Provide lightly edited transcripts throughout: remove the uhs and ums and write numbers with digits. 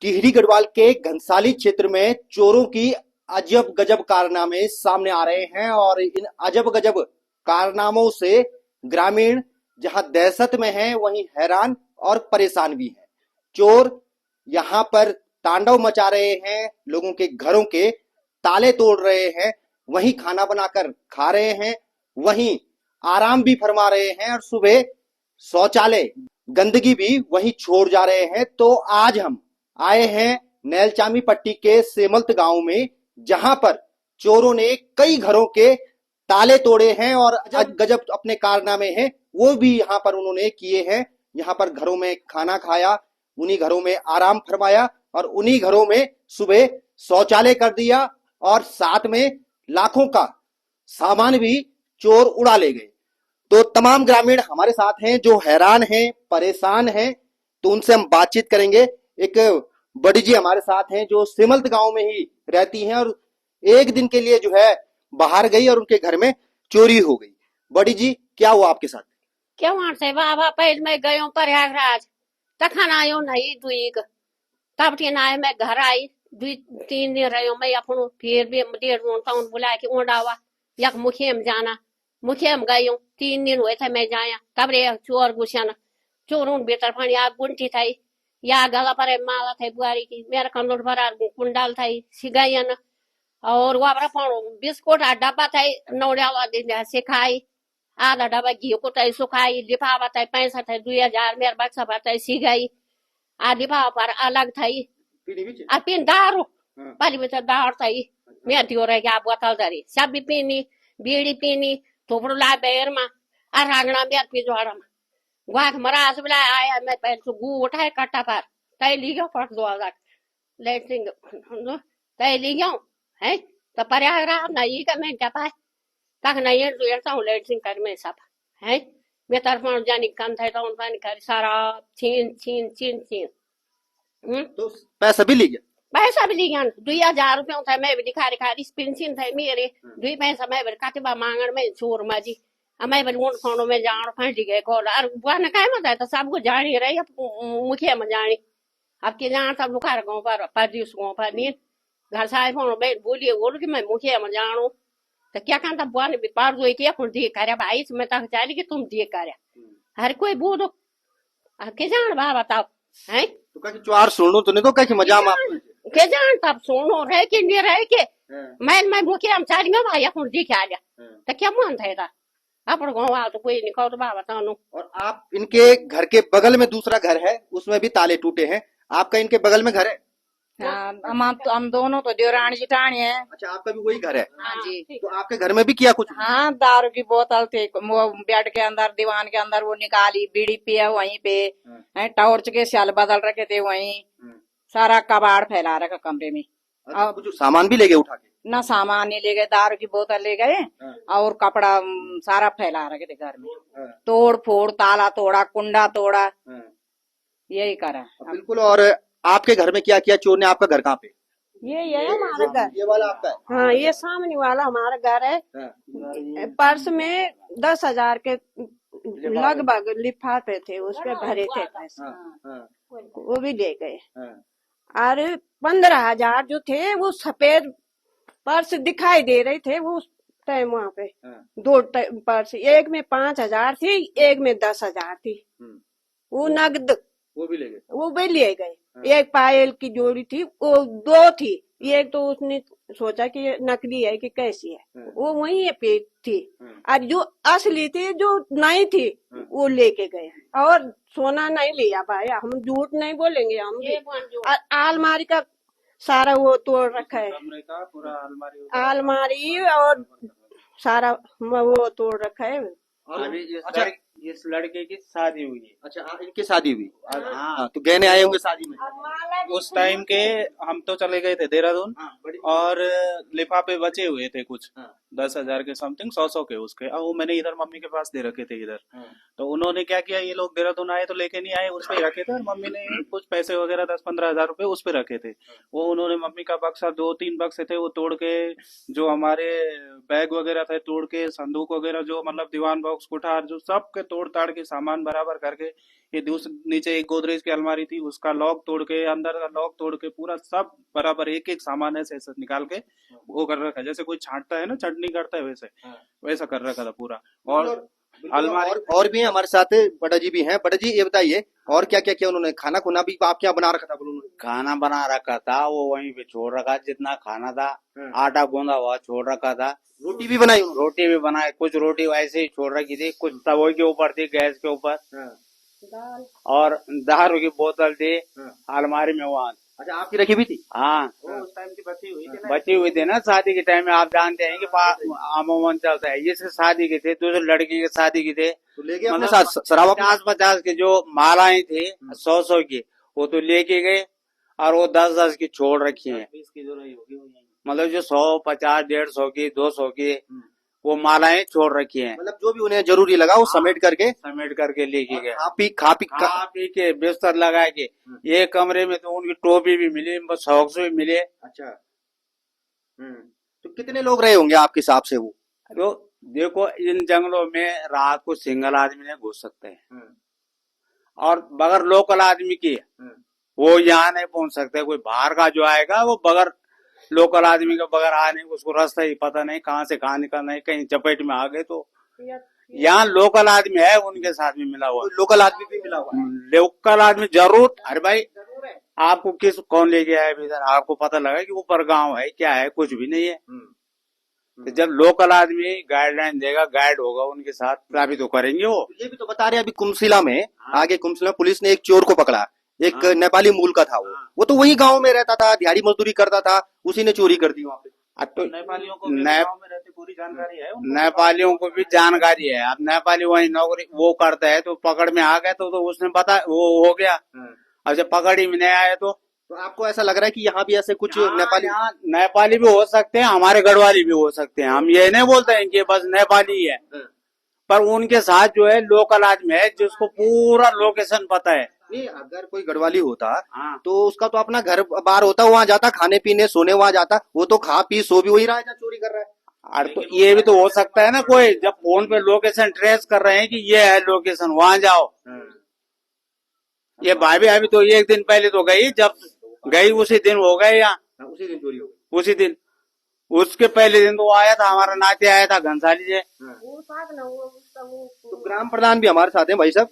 टिहरी गढ़वाल के घनसाली क्षेत्र में चोरों की अजब गजब कारनामे सामने आ रहे हैं और इन अजब गजब कारनामों से ग्रामीण जहां दहशत में हैं वहीं हैरान और परेशान भी हैं। चोर यहां पर तांडव मचा रहे हैं, लोगों के घरों के ताले तोड़ रहे हैं, वहीं खाना बनाकर खा रहे हैं, वहीं आराम भी फरमा रहे हैं और सुबह शौचालय गंदगी भी वहीं छोड़ जा रहे हैं। तो आज हम आए हैं नैलचामी पट्टी के सेमल्त गांव में, जहां पर चोरों ने कई घरों के ताले तोड़े हैं और अजब गजब अपने कारनामे हैं वो भी यहां पर उन्होंने किए हैं। यहां पर घरों में खाना खाया, उन्हीं घरों में आराम फरमाया और उन्हीं घरों में सुबह शौचालय कर दिया और साथ में लाखों का सामान भी चोर उड़ा ले गए। तो तमाम ग्रामीण हमारे साथ हैं जो हैरान हैं, परेशान हैं, तो उनसे हम बातचीत करेंगे। एक बड़ी जी हमारे साथ हैं जो सिमल्त गांव में ही रहती हैं और एक दिन के लिए जो है बाहर गई और उनके घर में चोरी हो गई। बड़ी जी, क्या हुआ आपके साथ? क्यों से बाबा पहले मैं गयो प्रयागराज तखन आयो नहीं दुईक तब तीन आए मैं घर आई 2-3 दिन रहो मैं अपन फिर भी 1.5 टाउन बुला के उड़ावा यक मुखिया में जाना मुखिया में गयो 3 दिन हुए थे मैं जाया तब रे चोर घुसन चोरों भीतर पानी आग गुंठी थी या गला पर माला थे बुआरी की मेरा कमलोट भरा कुंडाल थी सिगायन और वापरा बिस्कुट आ डब्बा थी नौड़िया दिन से खाई आधा डब्बा घी को तय सुखाई लिफाफा तय पैसा थे 2000 मेरे बक्सा पर तय सिगाई आ लिफाफा पर अलग थी आ पिन दारू पाली में दारू थी मैं दियो रह गया बोतल धरी सब भी पीनी बीड़ी पीनी थोपड़ो ला बेर में आ रांगना में पिजवाड़ा में वाक मरास बुला आया मैं पहले तो गू उठाए कट्टा पर तय ली गयो फट 2000 लेटरिंग तय ली गयो है तो प्रयागराज नहीं का मैं क्या पाए तक नहीं तो हूँ लेटरिंग कर में सब है मैं तरफ जानी कम थे तो उन पानी कर सारा छीन छीन छीन छीन तो पैसा भी ले गया? पैसा भी ले गया 2000 रुपया था मैं भी दिखा रखा पेंशन थे मेरे 2 पैसा मैं काटे मांगण में चोर माजी मैं बूढ़ खानों में जान फंस गए कॉल और बुआ ने कहा मत तो सबको जानी रही मुखिया में जानी अब के जान सब लुखा गाँव पर परदिस गाँव पर नहीं घर साहब बोलिए बोल कि मैं मुखिया में जानू तो क्या कहता बुआ ने पार जो किया फिर दिए कर भाई मैं तक चाह कि तुम दिए कर हर कोई बोलो के जान बा बताओ है तो कह चोर सुनो तो नहीं तो कह मजा में के जान तब सुनो रह के नहीं रह के मैं मुखिया में चाह भाई फिर दिखा लिया तो क्या मन था अपन गाँव आ तो कोई नहीं कहो तो बा बताओ। और आप इनके घर के बगल में दूसरा घर है उसमें भी ताले टूटे हैं, आपका इनके बगल में घर है? हम दोनों तो देवरानी जिठानी है। अच्छा, आपका भी वही घर है? हाँ जी। तो आपके घर में भी किया कुछ? हाँ, दारू की बोतल थे वो बेड के अंदर दीवान के अंदर वो निकाली, बीड़ी पिया वहीं पे, टॉर्च के स्याल बदल रखे थे वहीं, सारा कबाड़ फैला रखा कमरे में। और कुछ सामान भी ले गए उठा के? ना सामान नहीं ले गए, दारू की बोतल ले गए और कपड़ा सारा फैला रखे थे घर में। तोड़ फोड़, ताला तोड़ा, कुंडा तोड़ा, यही करा। बिल्कुल। और आपके घर में क्या किया चोर ने? आपका घर कहाँ पे? ये हमारा घर, ये वाला आपका है? हाँ, ये सामने वाला हमारा घर है। पर्स में 10,000 के लगभग लिफाफे थे, उसपे भरे थे पैसे, वो भी ले गए। और 15,000 जो थे वो सफेद पर्स दिखाई दे रहे थे वो टाइम वहाँ पे। 2 पर्स, एक में 5,000 थी, एक में 10,000 थी। वो नगद वो भी ले गए? वो भी ले गए। एक पायल की जोड़ी थी, वो 2 थी, एक तो उसने सोचा कि ये नकली है कि कैसी है, वो वहीं पे थी। और जो असली थी, जो नहीं थी, वो लेके गए। और सोना नहीं लिया भाई, हम झूठ नहीं बोलेंगे हम भी। अलमारी का सारा वो तोड़ रखा है, अलमारी और सारा वो तोड़ रखा है। अच्छा, इस लड़के की शादी हुई है। अच्छा, इनकी शादी हुई? हाँ, तो गहने आए होंगे शादी में। उस टाइम के हम तो चले गए थे देहरादून और लिफाफे बचे हुए थे कुछ 10,000 के समथिंग, 100 के उसके। अब वो मैंने इधर मम्मी के पास दे रखे थे इधर। तो उन्होंने क्या किया, ये लोग देहरादून आए तो लेके नहीं आए, उस पे रखे थे। और मम्मी ने कुछ पैसे वगैरह 10-15 हजार रुपए उस पे रखे थे। वो उन्होंने मम्मी का बक्सा 2-3 बक्से थे वो तोड़ के, जो हमारे बैग वगैरह थे तोड़ के, संदूक वगैरह जो मतलब दीवान बॉक्स कुठार जो सब के तोड़ ताड़ के सामान बराबर करके ये नीचे एक गोदरेज की अलमारी थी उसका लॉक तोड़ के अंदर का लॉक तोड़ के पूरा सब बराबर एक एक सामान ऐसे ऐसे निकाल के वो कर रखा है जैसे कोई छांटता है ना चटनी करता है वैसे वैसा कर रखा था पूरा। और अलमारी और भी हैं हमारे साथ, बड़ा जी भी हैं। बड़ा जी ये बताइए और क्या क्या किया उन्होंने? खाना खुना भी आप क्या बना रखा था बोलो उन्होंने? खाना बना रखा था वो वहीं पे छोड़ रखा, जितना खाना था आटा गूंदा हुआ छोड़ रखा था। रोटी भी बनाई उन्होंने? रोटी भी बनाई, कुछ रोटी वैसे ही छोड़ रखी थी, कुछ तवे के ऊपर थी, गैस के ऊपर, और दारू की बोतल थी अलमारी में वहाँ। अच्छा आपकी रखी भी थी? हाँ, उस टाइम की बची हुई थी ना शादी के टाइम में। आप जानते हैं कि अमूमन चलता है, जिसके शादी के थे, दूसरे लड़की के शादी की थे, तो ले गए अपने मतलब साथ शराब? 50-50 की जो मालाएं थी 100-100 की वो तो लेके गए, और वो 10-10 की छोड़ रखी है। 20 की जो रही होगी वो यहीं। मतलब जो 100, 50, 150 की, 200 की वो मालाएं छोड़ रखी हैं, मतलब जो भी उन्हें जरूरी लगा वो समेट करके लेके गए। खा पी के बिस्तर लगा के एक कमरे में तो उनकी टोपी भी मिली, सॉक्स भी मिले। अच्छा तो कितने लोग रहे होंगे आपके हिसाब से वो? तो देखो इन जंगलों में रात को सिंगल आदमी नहीं घुस सकते हैं, और बगैर लोकल आदमी की वो यहाँ नहीं पहुंच सकते। कोई बाहर का जो आएगा वो बगैर लोकल आदमी का बगैर आने, उसको रास्ता ही पता नहीं कहाँ से कहाँ निकलना है, कहीं चपेट में आ गए तो। यहाँ लोकल आदमी है उनके साथ में मिला हुआ, लोकल आदमी भी मिला हुआ है? लोकल आदमी जरूर। अरे भाई आपको कौन ले गया है इधर? आपको पता लगा कि ऊपर गांव है क्या है? कुछ भी नहीं है। तो जब लोकल आदमी गाइडलाइन देगा, गाइड होगा उनके साथ, तभी तो करेंगे वो। ये भी तो बता रहे हैं अभी कुमसिला में, आगे कुमसिला पुलिस ने एक चोर को पकड़ा, एक नेपाली मूल का था वो तो वही गांव में रहता था, दिहाड़ी मजदूरी करता था, उसी ने चोरी कर दी वहाँ पे। अब तो नेपालियों को भी गाँव में रहते पूरी जानकारी है उनको। नेपालियों को भी जानकारी है। अब नेपाली वही नौकरी वो करता है, तो पकड़ में आ गया तो उसने बता वो हो गया। अब जब पकड़ ही में नहीं आया तो आपको ऐसा लग रहा है कि यहाँ भी ऐसे कुछ नेपाली भी हो सकते हैं, हमारे गढ़वाली भी हो सकते हैं। हम ये नहीं बोलते हैं कि बस नेपाली है, पर उनके साथ जो है लोकल आदमी है जिसको पूरा लोकेशन पता है। नहीं, अगर कोई गढ़वाली होता तो उसका तो अपना घर बार होता, वहाँ जाता, खाने पीने सोने वहाँ जाता, वो तो खा पी सो भी वही रहा है जहाँ चोरी कर रहा है। और तो ये भी तो हो सकता है ना, कोई जब फोन पे लोकेशन ट्रेस कर रहे हैं कि ये है लोकेशन, वहाँ जाओ। ये भाभी अभी तो एक दिन पहले तो गई, जब गई उसी दिन हो गए यहाँ, उसी दिन चोरी हो गई। उसी दिन, उसके पहले दिन तो आया था, हमारा नाते आया था घनसाली जी। तो ग्राम प्रधान भी हमारे साथ हैं। भाई साहब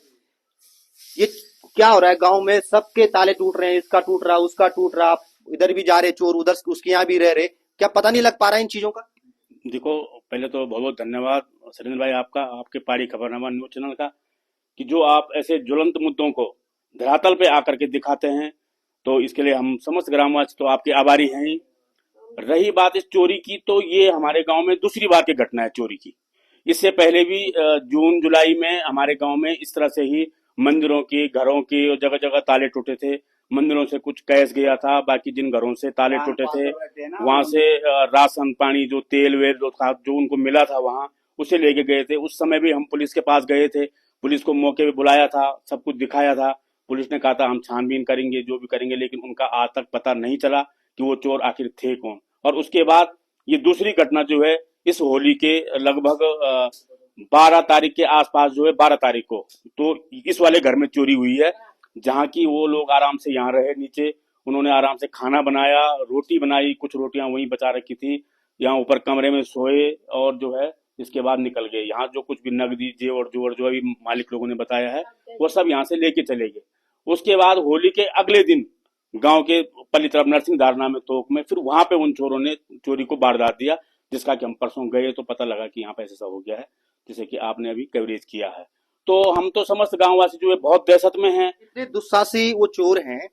ये क्या हो रहा है गांव में? सबके ताले टूट रहे हैं, इसका टूट रहा, उसका टूट रहा, इधर भी जा रहे चोर, उधर उसके यहाँ भी रह रहे, क्या पता नहीं लग पा रहा है इन चीजों का? देखो पहले तो बहुत बहुत धन्यवाद सुरेंद्र भाई आपका, आपके पहाड़ी खबरनामा न्यूज चैनल का, कि जो आप ऐसे ज्वलंत मुद्दों को धरातल पे आकर के दिखाते हैं, तो इसके लिए हम समस्त ग्रामवासी तो आपके आभारी हैं ही। रही बात इस चोरी की, तो ये हमारे गांव में दूसरी बार की घटना है चोरी की। इससे पहले भी जून जुलाई में हमारे गांव में इस तरह से ही मंदिरों की, घरों की और जगह जगह ताले टूटे थे। मंदिरों से कुछ कैश गया था, बाकी जिन घरों से ताले टूटे थे वहां से राशन पानी, जो तेल वेल जो था, जो उनको मिला था वहां, उसे लेके गए थे। उस समय भी हम पुलिस के पास गए थे, पुलिस को मौके पे बुलाया था, सब कुछ दिखाया था। पुलिस ने कहा था हम छानबीन करेंगे, जो भी करेंगे, लेकिन उनका आज तक पता नहीं चला कि वो चोर आखिर थे कौन। और उसके बाद ये दूसरी घटना जो है इस होली के लगभग 12 तारीख के आसपास जो है, 12 तारीख को तो इस वाले घर में चोरी हुई है, जहाँ की वो लोग आराम से यहाँ रहे नीचे, उन्होंने आराम से खाना बनाया, रोटी बनाई, कुछ रोटियां वहीं बचा रखी थी, यहाँ ऊपर कमरे में सोए और जो है इसके बाद निकल गए। यहाँ जो कुछ भी नकदी जेवर जोवर जो अभी मालिक लोगों ने बताया है वो सब यहाँ से लेके चले गए। उसके बाद होली के अगले दिन गांव के पल्ली तरफ नरसिंह धारणा में तोक में फिर वहां पे उन चोरों ने चोरी को वारदात दिया, जिसका कि हम परसों गए तो पता लगा कि यहाँ पे ऐसा हो गया है, जैसे कि आपने अभी कवरेज किया है। तो हम तो समस्त गांववासी जो है बहुत दहशत में हैं। इतने दुस्साहसी वो चोर हैं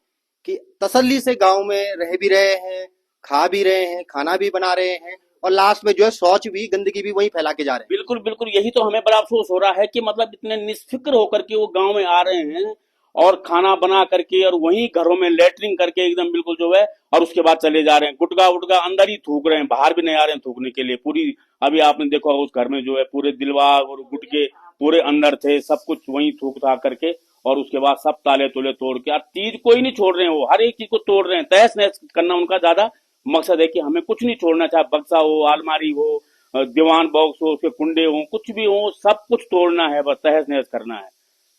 कि तसल्ली से गांव में रह भी रहे हैं, खा भी रहे हैं, खाना भी बना रहे हैं, और लास्ट में जो है शौच भी, गंदगी भी वहीं फैला के जा रहे हैं। बिल्कुल बिल्कुल, यही तो हमें बड़ा अफसोस हो रहा है कि मतलब इतने निष्फिक्र होकर के वो गांव में आ रहे हैं और खाना बना करके और वहीं घरों में लेटरिंग करके एकदम बिल्कुल जो है, और उसके बाद चले जा रहे हैं। गुटका उटका अंदर ही थूक रहे हैं, बाहर भी नहीं आ रहे हैं थूकने के लिए। पूरी अभी आपने देखा उस घर में जो है पूरे दिलवा और गुटके पूरे अंदर थे, सब कुछ वहीं थूक थाक करके, और उसके बाद सब ताले तोले तोड़ के, अब चीज कोई नहीं छोड़ रहे हैं, वो हर एक चीज को तोड़ रहे हैं। तहस नहस करना उनका ज्यादा मकसद है कि हमें कुछ नहीं छोड़ना, चाहे बक्सा हो, अलमारी हो, दीवान बॉक्स हो, उसके कुंडे हो, कुछ भी हो, सब कुछ तोड़ना है, बस तहस नहस करना है।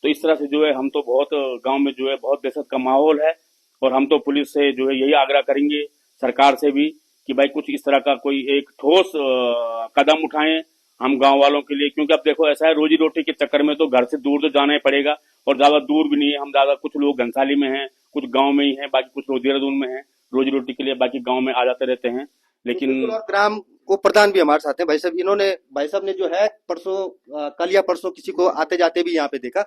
तो इस तरह से जो है हम तो बहुत गांव में जो है बहुत दहशत का माहौल है, और हम तो पुलिस से जो है यही आग्रह करेंगे, सरकार से भी, कि भाई कुछ इस तरह का कोई एक ठोस कदम उठाएं हम गांव वालों के लिए। क्योंकि अब देखो ऐसा है, रोजी रोटी के चक्कर में तो घर से दूर तो जाना ही पड़ेगा, और ज्यादा दूर भी नहीं है, हम ज्यादा, कुछ लोग घंसाली में हैं, कुछ गांव में ही हैं, बाकी कुछ लोग देहरादून में हैं रोजी रोटी के लिए, बाकी गांव में आ जाते रहते हैं। लेकिन और ग्राम को प्रधान भी हमारे साथ हैं भाई साहब। भाई साहब ने जो है परसों कल या परसों किसी को आते जाते भी यहाँ पे देखा।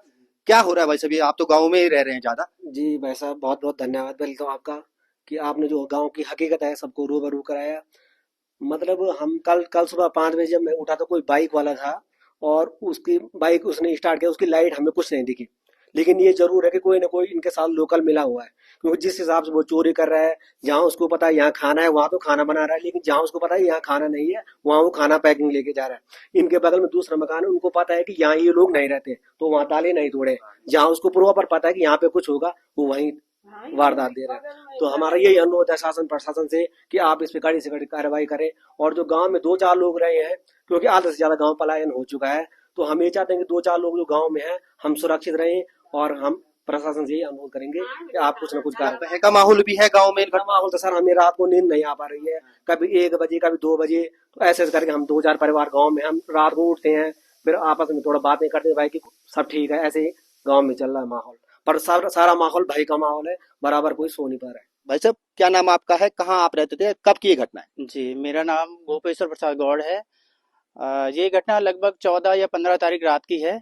क्या हो रहा है भाई साहब, ये आप तो गाँव में ही रह रहे हैं ज्यादा। जी भाई साहब, बहुत बहुत धन्यवाद पहले तो आपका, कि आपने जो गांव की हकीकत है सबको रूबरू कराया। मतलब हम कल सुबह 5 बजे जब मैं उठा तो कोई बाइक वाला था, और उसकी बाइक उसने स्टार्ट किया, उसकी लाइट हमें कुछ नहीं दिखी। लेकिन ये जरूर है कि कोई ना कोई इनके साथ लोकल मिला हुआ है, क्योंकि जिस हिसाब से वो चोरी कर रहा है, जहाँ उसको पता है यहाँ खाना है वहां तो खाना बना रहा है, लेकिन जहाँ उसको पता है यहाँ खाना नहीं है वहां वो खाना पैकिंग लेके जा रहा है। इनके बगल में दूसरा मकान है, उनको पता है कि यहाँ ये लोग नहीं रहते, तो वहां ताले नहीं तोड़े। जहाँ उसको पूर्वापर पता है कि यहाँ पे कुछ होगा, वो वहीं वारदात दे रहे हैं। तो हमारा यही अनुरोध है शासन प्रशासन से कि आप इस पे कड़ी से कड़ी कार्रवाई करें। और जो गांव में 2-4 लोग रहे हैं, क्योंकि आधे से ज्यादा गांव पलायन हो चुका है, तो हम ये चाहते हैं कि 2-4 लोग जो गांव में हैं हम सुरक्षित रहें, और हम प्रशासन से यही अनुरोध करेंगे कि आप कुछ न कुछ कार्रवाई। भय का माहौल भी है गाँव में। माहौल तो सर, हमें रात को नींद नहीं आ पा रही है, कभी 1 बजे कभी 2 बजे, तो ऐसे करके हम 2-4 परिवार गाँव में हम रात को उठते हैं, फिर आपस में थोड़ा बातें करते हैं भाई कि सब ठीक है। ऐसे ही गाँव में चल रहा है माहौल, पर सारा माहौल भय का माहौल है, बराबर कोई सो नहीं पा रहा है। भाई साहब क्या नाम आपका है, कहाँ आप रहते थे, कब की ये घटना है? जी, मेरा नाम गोपेश्वर प्रसाद गौड़ है। ये घटना लगभग 14 या 15 तारीख रात की है।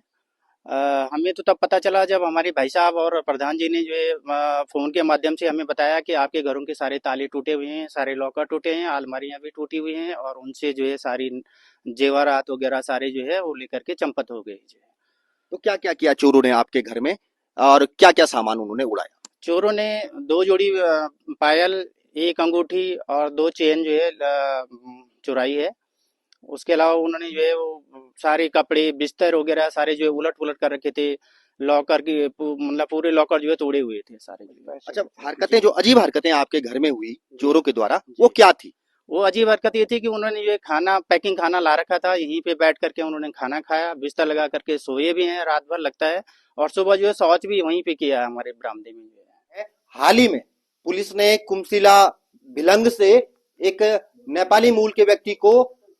हमें तो तब पता चला जब हमारे भाई साहब और प्रधान जी ने जो है फ़ोन के माध्यम से हमें बताया कि आपके घरों के सारे ताले टूटे हुए हैं, सारे लॉकर टूटे हैं, अलमारियां भी टूटी हुई हैं, और उनसे जो है सारी जेवरात वगैरह सारे जो है वो लेकर के चंपत हो गए। जो है तो क्या क्या किया चोरों ने आपके घर में, और क्या क्या सामान उन्होंने उड़ाया? चोरों ने 2 जोड़ी पायल, 1 अंगूठी और 2 चेन जो है चुराई है। उसके अलावा उन्होंने जो है वो सारे कपड़े बिस्तर वगैरह सारे जो है उलट पुलट कर रखे थे। लॉकर की मतलब पूरे लॉकर जो है तोड़े हुए थे सारे। अच्छा, हरकतें जो अजीब हरकतें आपके घर में हुई चोरों के द्वारा, वो क्या थी? वो अजीब हरकत ये थी कि उन्होंने जो है खाना पैकिंग खाना ला रखा था, यहीं पे बैठ करके उन्होंने खाना खाया, बिस्तर लगा करके सोए भी हैं रात भर लगता है, और सुबह जो है शौच भी वहीं पे किया हमारे बरामदे में जो है। हाल ही में पुलिस ने कुमसिला भिलंग से एक नेपाली मूल के व्यक्ति को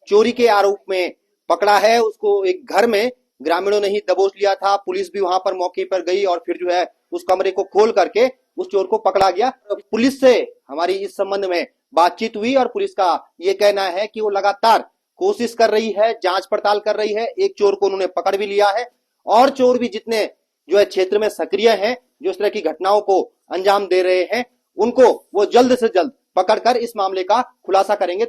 चोरी के आरोप में पकड़ा है। उसको एक घर में ग्रामीणों ने ही दबोच लिया था। पुलिस भी वहां पर मौके पर गई और फिर जो है उस कमरे को खोल करके उस चोर को पकड़ा गया। पुलिस से हमारी इस संबंध में बातचीत हुई और पुलिस का ये कहना है कि वो लगातार कोशिश कर रही है, जांच पड़ताल कर रही है। एक चोर को उन्होंने पकड़ भी लिया है, और चोर भी जितने जो है क्षेत्र में सक्रिय हैं, जो इस तरह की घटनाओं को अंजाम दे रहे हैं, उनको वो जल्द से जल्द पकड़कर इस मामले का खुलासा करेंगे।